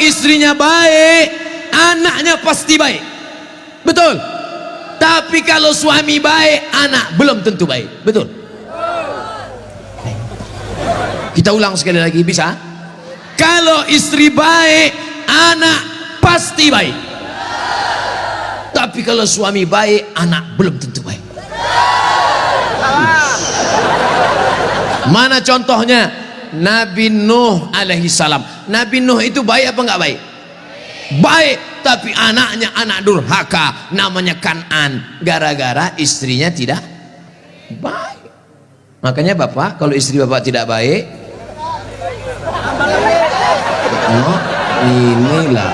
istrinya baik, anaknya pasti baik. Betul. Tapi kalau suami baik, anak belum tentu baik. Betul. Kita ulang sekali lagi, bisa? Kalau istri baik, anak pasti baik. Tapi kalau suami baik, anak belum tentu baik. Mana contohnya? Nabi Nuh alaihi salam. Nabi Nuh itu baik apa enggak baik? Baik, tapi anaknya anak durhaka, namanya Kan'an, gara-gara istrinya tidak baik. Makanya bapak, kalau istri bapak tidak baik, oh, inilah.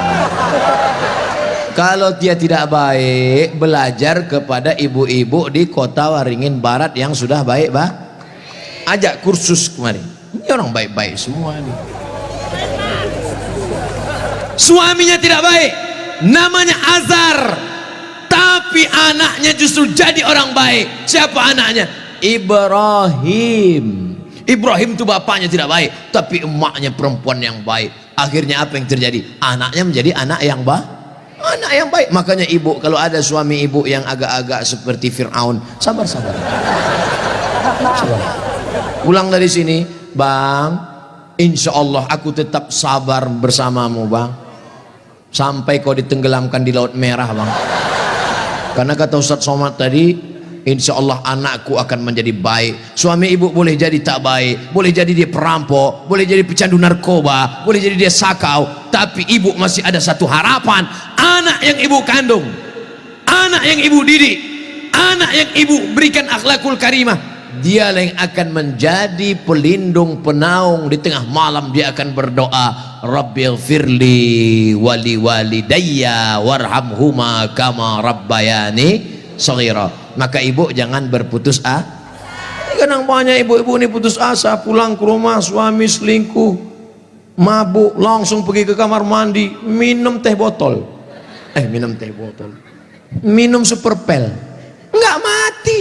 Kalau dia tidak baik, belajar kepada ibu-ibu di kota Waringin Barat yang sudah baik, bah. Ajak kursus kemarin. Ini orang baik-baik semua nih. Suaminya tidak baik, namanya Azar, tapi anaknya justru jadi orang baik. Siapa anaknya? Ibrahim. Ibrahim itu bapaknya tidak baik, tapi emaknya perempuan yang baik. Akhirnya apa yang terjadi? Anaknya menjadi anak yang baik. Anak yang baik. Makanya ibu, kalau ada suami ibu yang agak-agak seperti Fir'aun, sabar-sabar. Pulang dari sini, bang, insya Allah aku tetap sabar bersamamu, bang, sampai kau ditenggelamkan di Laut Merah, bang. Karena kata Ustadz Somad tadi, insya Allah anakku akan menjadi baik. Suami ibu boleh jadi tak baik, boleh jadi dia perampok, boleh jadi pecandu narkoba, boleh jadi dia sakau, tapi ibu masih ada satu harapan. Anak yang ibu kandung, anak yang ibu didik, anak yang ibu berikan akhlakul karimah, dia yang akan menjadi pelindung penaung. Di tengah malam dia akan berdoa, Rabbighfirli wali walidayya warhamhuma kama rabbayani shaghira. Maka ibu jangan berputus asa. Kadang banyak ibu-ibu ini putus asa, pulang ke rumah suami selingkuh, mabuk, langsung pergi ke kamar mandi, minum teh botol. Minum super pel, nggak mati.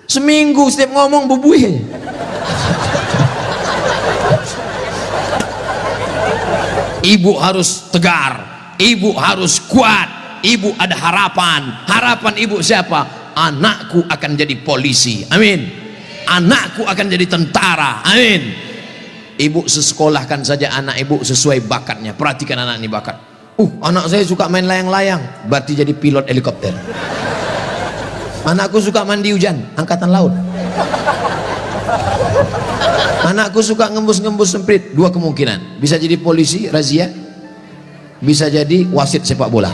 Seminggu setiap ngomong bubuih. Ibu harus tegar, ibu harus kuat, ibu ada harapan. Harapan ibu siapa? Anakku akan jadi polisi, amin. Anakku akan jadi tentara, amin. Ibu sekolahkan saja anak ibu sesuai bakatnya. Perhatikan anak ini bakat. Anak saya suka main layang-layang, berarti jadi pilot helikopter. Anakku suka mandi hujan, angkatan laut. Anakku suka ngembus-ngembus semprit, dua kemungkinan, bisa jadi polisi razia, bisa jadi wasit sepak bola.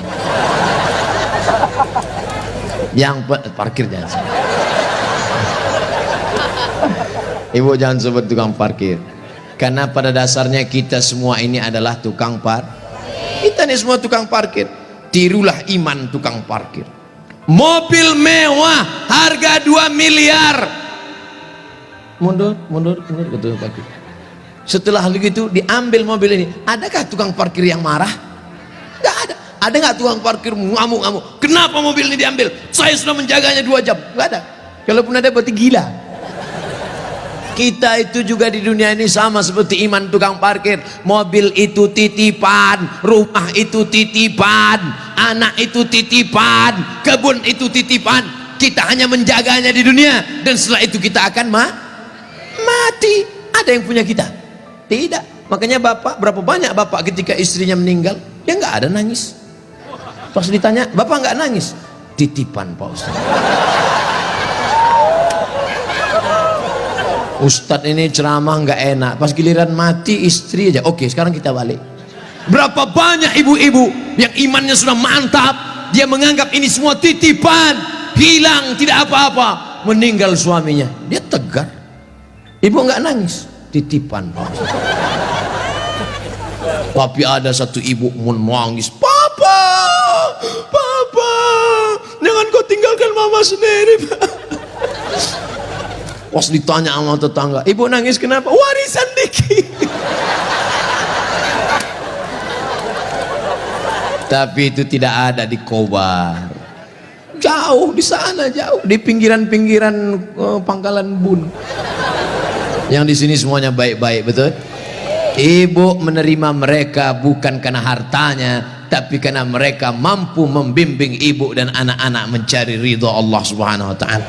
Yang parkir jangan. Ibu jangan sebut tukang parkir, karena pada dasarnya kita semua ini adalah tukang parkir. Kita ini semua tukang parkir. Tirulah iman tukang parkir. Mobil mewah harga 2 miliar. Mundur betul parkir. Setelah begitu diambil mobil ini, adakah tukang parkir yang marah? Gak ada. Ada nggak tukang parkir ngamuk-ngamuk? Kenapa mobil ini diambil? Saya sudah menjaganya 2 jam. Gak ada. Kalaupun ada berarti gila. Kita itu juga di dunia ini sama seperti iman tukang parkir. Mobil itu titipan, rumah itu titipan, anak itu titipan, kebun itu titipan. Kita hanya menjaganya di dunia, dan setelah itu kita akan mati. Ada yang punya kita? Tidak. Makanya bapak, berapa banyak bapak ketika istrinya meninggal, dia nggak ada nangis. Pas ditanya, bapak nggak nangis? Titipan Pak Ustadz. Ustadz ini ceramah nggak enak, pas giliran mati istri aja. Oke, sekarang kita balik. Berapa banyak ibu-ibu yang imannya sudah mantap, dia menganggap ini semua titipan, hilang tidak apa-apa, meninggal suaminya, dia tegar. Ibu nggak nangis, titipan Pak. Tapi ada satu ibu menangis, papa, jangan kau tinggalkan mama sendiri, Pak. Pas ditanya sama tetangga, ibu nangis kenapa? Warisan dikit. Tapi itu tidak ada di Kobar, jauh di sana, jauh di pinggiran-pinggiran Pangkalan Bun. Yang di sini semuanya baik-baik, betul? Ibu menerima mereka bukan karena hartanya, tapi karena mereka mampu membimbing ibu dan anak-anak mencari ridho Allah Subhanahu wa taala.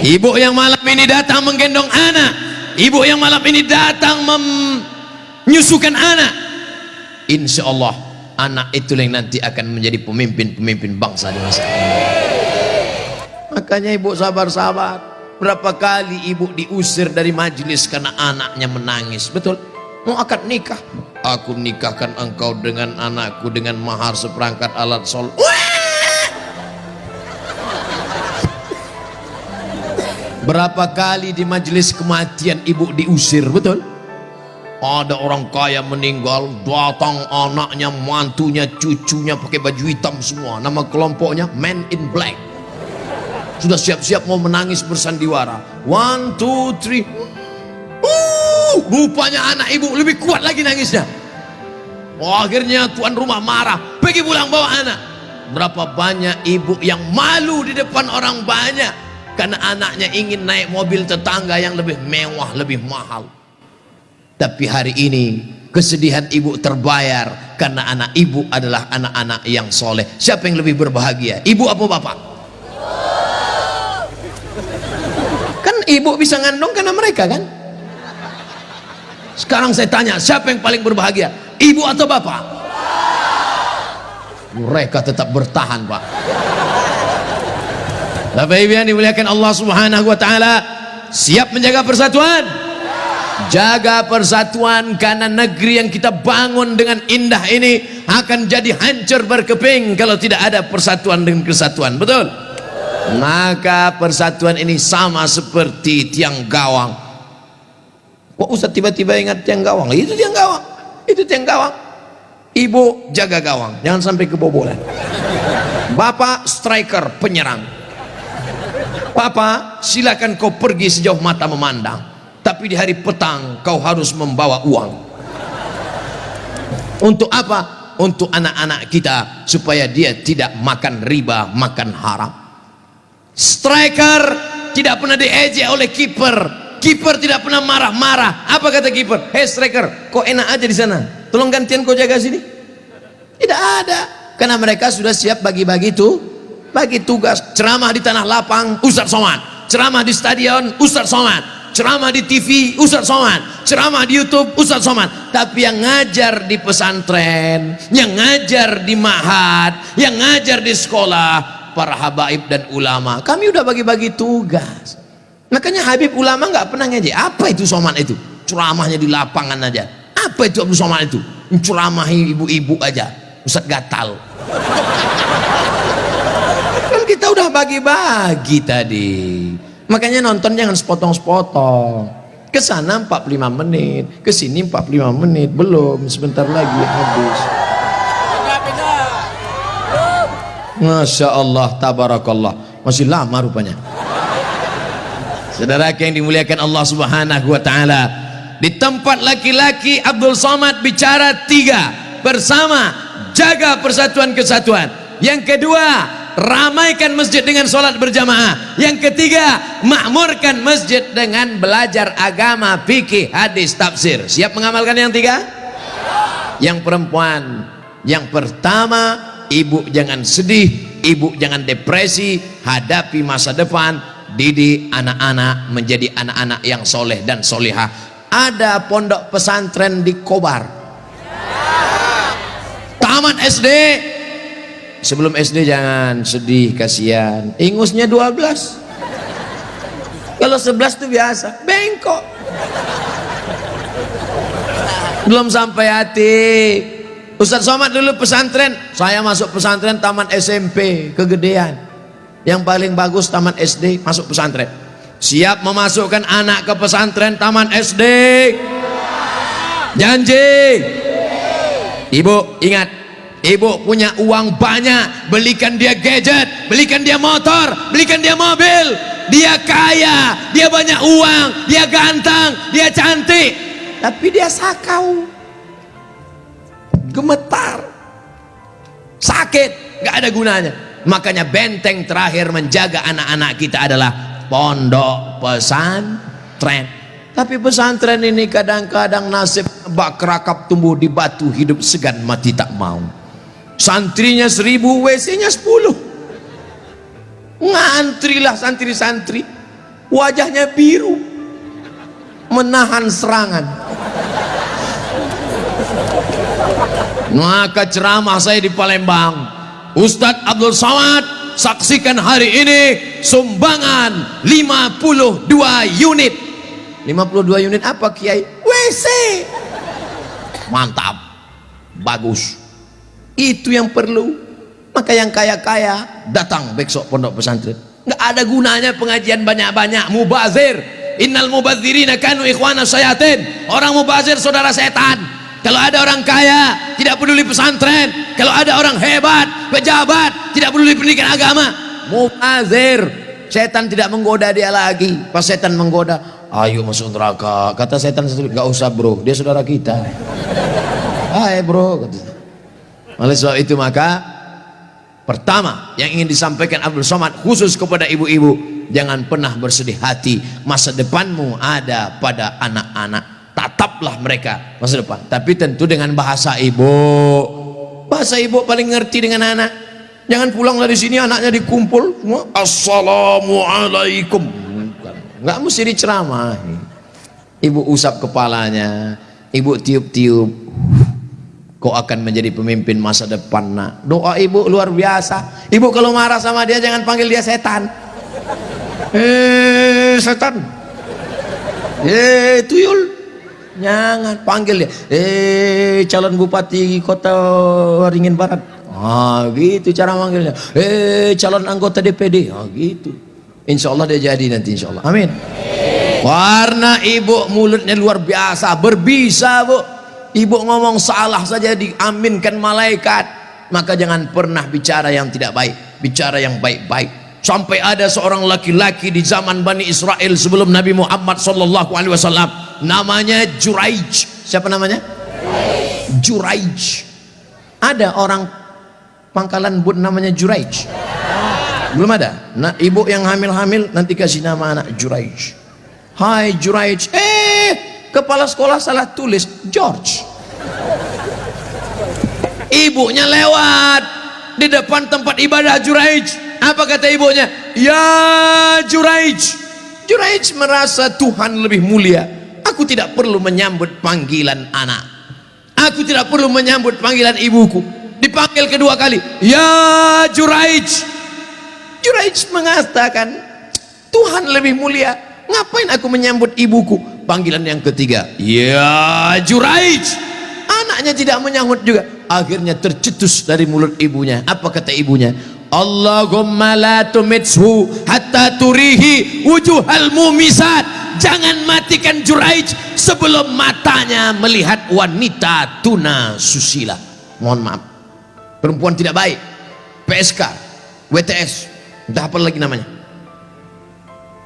Ibu yang malam ini datang menggendong anak, ibu yang malam ini datang menyusukan anak, insya Allah anak itu yang nanti akan menjadi pemimpin bangsa di masa ini. Makanya ibu sabar-sabar. Berapa kali ibu diusir dari majelis karena anaknya menangis, betul? Mau akad nikah, aku nikahkan engkau dengan anakku dengan mahar seperangkat alat sholat. Berapa kali di majelis kematian ibu diusir, betul? Ada orang kaya meninggal, datang anaknya, mantunya, cucunya pakai baju hitam semua, nama kelompoknya Men in Black. Sudah siap-siap mau menangis bersandiwara. 1, 2, 3. Rupanya anak ibu lebih kuat lagi nangisnya. Akhirnya tuan rumah marah, pergi pulang bawa anak. Berapa banyak ibu yang malu di depan orang banyak karena anaknya ingin naik mobil tetangga yang lebih mewah, lebih mahal. Tapi hari ini kesedihan ibu terbayar karena anak ibu adalah anak-anak yang soleh. Siapa yang lebih berbahagia, ibu apa bapak? Kan ibu bisa ngandung karena mereka kan. Sekarang saya tanya, siapa yang paling berbahagia, ibu atau bapak? Mereka tetap bertahan, pak. Bapak ibu yang dimuliakan Allah Subhanahu wa taala, siap menjaga persatuan? Jaga persatuan, karena negeri yang kita bangun dengan indah ini akan jadi hancur berkeping kalau tidak ada persatuan dengan kesatuan, betul? Maka persatuan ini sama seperti tiang gawang. Kok Ustaz tiba-tiba ingat tiang gawang? Itu tiang gawang, itu tiang gawang. Ibu jaga gawang, jangan sampai kebobolan. Bapak striker, penyerang. Papa silakan kau pergi sejauh mata memandang, tapi di hari petang kau harus membawa uang. Untuk apa? Untuk anak-anak kita, supaya dia tidak makan riba, makan haram. Striker tidak pernah diejek oleh kiper. Kiper tidak pernah marah-marah. Apa kata kiper? Hei striker, kok enak aja di sana, tolong gantian kau jaga sini. Tidak ada, karena mereka sudah siap bagi-bagi bagi tugas. Ceramah di tanah lapang, Ustaz Somad. Ceramah di stadion, Ustaz Somad. Ceramah di TV, Ustaz Somad. Ceramah di YouTube, Ustaz Somad. Tapi yang ngajar di pesantren, yang ngajar di ma'had, yang ngajar di sekolah, para habaib dan ulama, kami udah bagi-bagi tugas. Makanya Habib ulama nggak pernah ngejek. Apa itu Somad itu? Ceramahnya di lapangan aja. Apa itu Abdul Somad itu? Ceramahi ibu-ibu aja. Ustaz gatal. Kan kita udah bagi-bagi tadi. Makanya nonton jangan sepotong-sepotong. Kesana 45 menit, kesini 45 menit, belum, sebentar lagi habis. Masya Allah, tabarakallah, masih lama rupanya. Saudara yang dimuliakan Allah Subhanahu wa taala, di tempat laki-laki Abdul Somad bicara 3 bersama, jaga persatuan kesatuan. Yang kedua, ramaikan masjid dengan sholat berjamaah. Yang ketiga, makmurkan masjid dengan belajar agama, fikih, hadis, tafsir. Siap mengamalkan yang 3? Yang perempuan, yang pertama, ibu jangan sedih, ibu jangan depresi, hadapi masa depan. Didik anak-anak menjadi anak-anak yang soleh dan solihah. Ada pondok pesantren di Kobar, tamat SD. Sebelum SD jangan sedih, kasihan. Ingusnya 12. Kalau 11 itu biasa, bengkok. Belum sampai hati. Ustaz Somad dulu pesantren, saya masuk pesantren tamat SMP, kegedean. Yang paling bagus tamat SD, masuk pesantren. Siap memasukkan anak ke pesantren tamat SD? Janji? Ibu ingat, ibu punya uang banyak, belikan dia gadget, belikan dia motor, belikan dia mobil. Dia kaya, dia banyak uang, dia ganteng, dia cantik, tapi dia sakau, gemetar, sakit, gak ada gunanya. Makanya benteng terakhir menjaga anak-anak kita adalah pondok pesantren. Tapi pesantren ini kadang-kadang nasib bak kerakap tumbuh di batu, hidup segan mati tak mau. Santrinya 1000, WC-nya 10. Ngantrilah santri-santri, wajahnya biru, menahan serangan. Maka ceramah saya di Palembang, Ustadz Abdul Somad, saksikan hari ini sumbangan 52 unit. 52 unit apa Kiai? WC. Mantap, bagus, itu yang perlu. Maka yang kaya-kaya datang besok pondok pesantren. Nggak ada gunanya pengajian banyak-banyak, mubazir. Innal mubazirina kanu ikhwana syayatin. Orang mubazir saudara setan. Kalau ada orang kaya tidak peduli pesantren, kalau ada orang hebat pejabat tidak peduli pendidikan agama, mubazir. Setan tidak menggoda dia lagi. Pas setan menggoda, ayo masuk neraka, kata setan, nggak usah bro, dia saudara kita. Hai bro, kata. Oleh sebab itu maka pertama yang ingin disampaikan Abdul Somad khusus kepada ibu-ibu, jangan pernah bersedih hati. Masa depanmu ada pada anak-anak, tataplah mereka masa depan, tapi tentu dengan bahasa ibu. Bahasa ibu paling ngerti dengan anak. Jangan pulang dari sini anaknya dikumpul semua assalamualaikum, nggak mesti diceramahi. Ibu usap kepalanya, ibu tiup-tiup, kau akan menjadi pemimpin masa depan nak. Doa ibu luar biasa. Ibu kalau marah sama dia jangan panggil dia setan. Setan, tuyul, jangan panggil dia calon bupati kota Waringin Barat. Gitu cara manggilnya. Calon anggota DPD. Gitu. Insya Allah dia jadi nanti, insya Allah. Amin. Warna ibu mulutnya luar biasa, berbisa bu. Ibu ngomong salah saja diaminkan malaikat. Maka jangan pernah bicara yang tidak baik, bicara yang baik-baik. Sampai ada seorang laki-laki di zaman Bani Israel sebelum Nabi Muhammad SAW, namanya Juraij. Siapa namanya? Juraij. Ada orang Pangkalan Bun namanya Juraij? Belum ada. Nah, ibu yang hamil-hamil nanti kasih nama anak Juraij. Hai Juraij. Kepala sekolah salah tulis George. Ibunya lewat di depan tempat ibadah Juraij. Apa kata ibunya? Ya Juraij. Juraij merasa Tuhan lebih mulia. Aku tidak perlu menyambut panggilan anak. Aku tidak perlu menyambut panggilan ibuku. Dipanggil kedua kali, ya Juraij. Juraij mengatakan, Tuhan lebih mulia, ngapain aku menyambut ibuku? Panggilan yang ketiga, ya Juraij. Anaknya tidak menyambut juga. Akhirnya tercetus dari mulut ibunya. Apa kata ibunya? Allahumma la tumithu hatta turihi wujuhal mumisat. Jangan matikan Juraij sebelum matanya melihat wanita tuna susila. Mohon maaf, perempuan tidak baik, PSK, WTS, entah apa lagi namanya.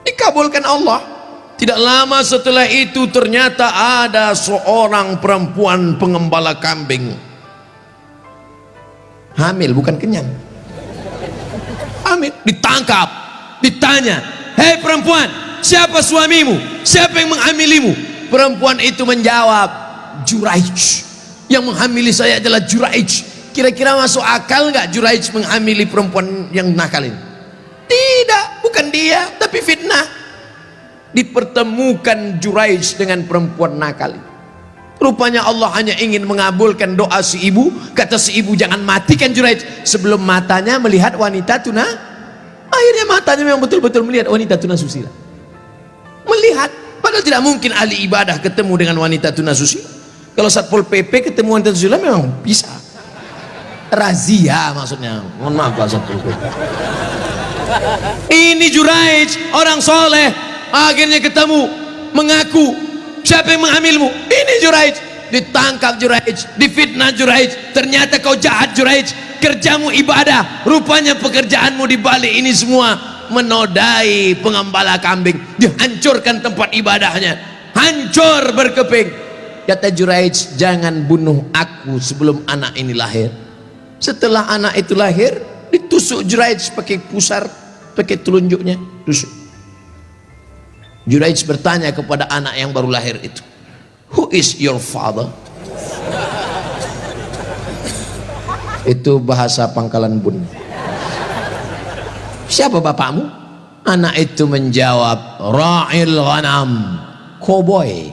Dikabulkan Allah. Tidak lama setelah itu ternyata ada seorang perempuan pengembala kambing, hamil bukan kenyang, hamil. Ditangkap, ditanya, hei perempuan, siapa suamimu? Siapa yang menghamilimu? Perempuan itu menjawab, Juraij. Yang menghamili saya adalah Juraij. Kira-kira masuk akal nggak Juraij menghamili perempuan yang nakal ini? Tidak, bukan dia, tapi fitnah. Dipertemukan Juraij dengan perempuan nakal. Rupanya Allah hanya ingin mengabulkan doa si ibu. Kata si ibu, jangan matikan Juraij sebelum matanya melihat wanita tuna. Akhirnya matanya memang betul-betul melihat wanita tuna susila. Melihat, padahal tidak mungkin ahli ibadah ketemu dengan wanita tuna susila. Kalau Satpol PP ketemu wanita susila memang bisa. Razia maksudnya. Mohon maaf Pak Satpol PP. Ini Juraij, orang soleh. Akhirnya ketemu, mengaku, siapa yang menghamilmu? Ini Juraij. Ditangkap Juraij, difitnah Juraij. Ternyata kau jahat Juraij, kerjamu ibadah, rupanya pekerjaanmu di balik ini semua menodai pengembala kambing. Dihancurkan tempat ibadahnya, hancur berkeping. Kata Juraij, jangan bunuh aku sebelum anak ini lahir. Setelah anak itu lahir, ditusuk Juraij pakai pusar, pakai telunjuknya, tusuk. Juraij bertanya kepada anak yang baru lahir itu, "Who is your father?" Itu bahasa Pangkalan Bun. "Siapa bapakmu?" Anak itu menjawab, "Ra'il ghanam, koboi.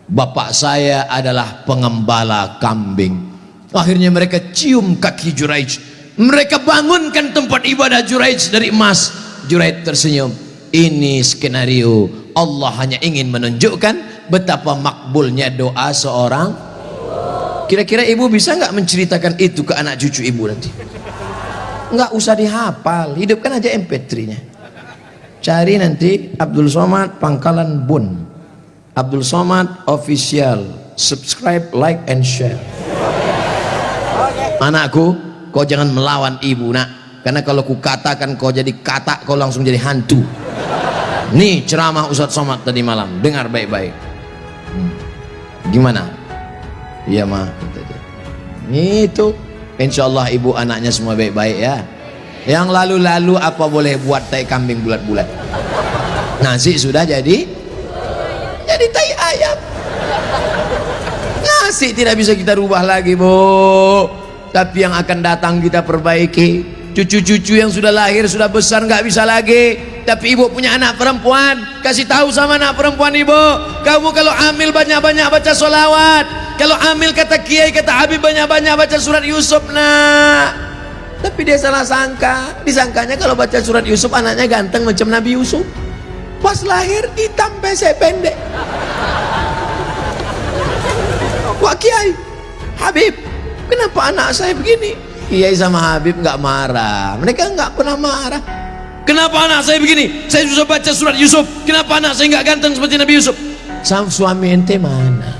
Bapak saya adalah pengembala kambing." Akhirnya mereka cium kaki Juraij, mereka bangunkan tempat ibadah Juraij dari emas. Juraij tersenyum. Ini skenario Allah hanya ingin menunjukkan betapa makbulnya doa seorang. Kira-kira ibu bisa nggak menceritakan itu ke anak cucu ibu nanti? Nggak usah dihafal, hidupkan aja MP3-nya. Cari nanti Abdul Somad Pangkalan Bun, Abdul Somad Official, subscribe, like, and share. Anakku, kau jangan melawan ibu nak, karena kalau ku katakan kau jadi katak, kau langsung jadi hantu. Nih ceramah Ustadz Somad tadi malam, dengar baik-baik. Gimana? Iya mah, itu insya Allah ibu anaknya semua baik-baik ya. Yang lalu-lalu apa boleh buat tai kambing bulat-bulat. Nasi sudah jadi tai ayam. Nasi tidak bisa kita rubah lagi, Bu. Tapi yang akan datang kita perbaiki. Cucu-cucu yang sudah lahir, sudah besar, nggak bisa lagi. Tapi ibu punya anak perempuan, kasih tahu sama anak perempuan ibu, kamu kalau hamil banyak-banyak baca sholawat. Kalau hamil kata kiai, kata Habib, banyak-banyak baca surat Yusuf nak. Tapi dia salah sangka, disangkanya kalau baca surat Yusuf anaknya ganteng macam Nabi Yusuf. Pas lahir hitam pesek pendek. Wah kiai, Habib, kenapa anak saya begini? Kiai sama Habib nggak marah, mereka nggak pernah marah. Kenapa anak saya begini? Saya susah baca surat Yusuf. Kenapa anak saya nggak ganteng seperti Nabi Yusuf? Sama suami ente mana?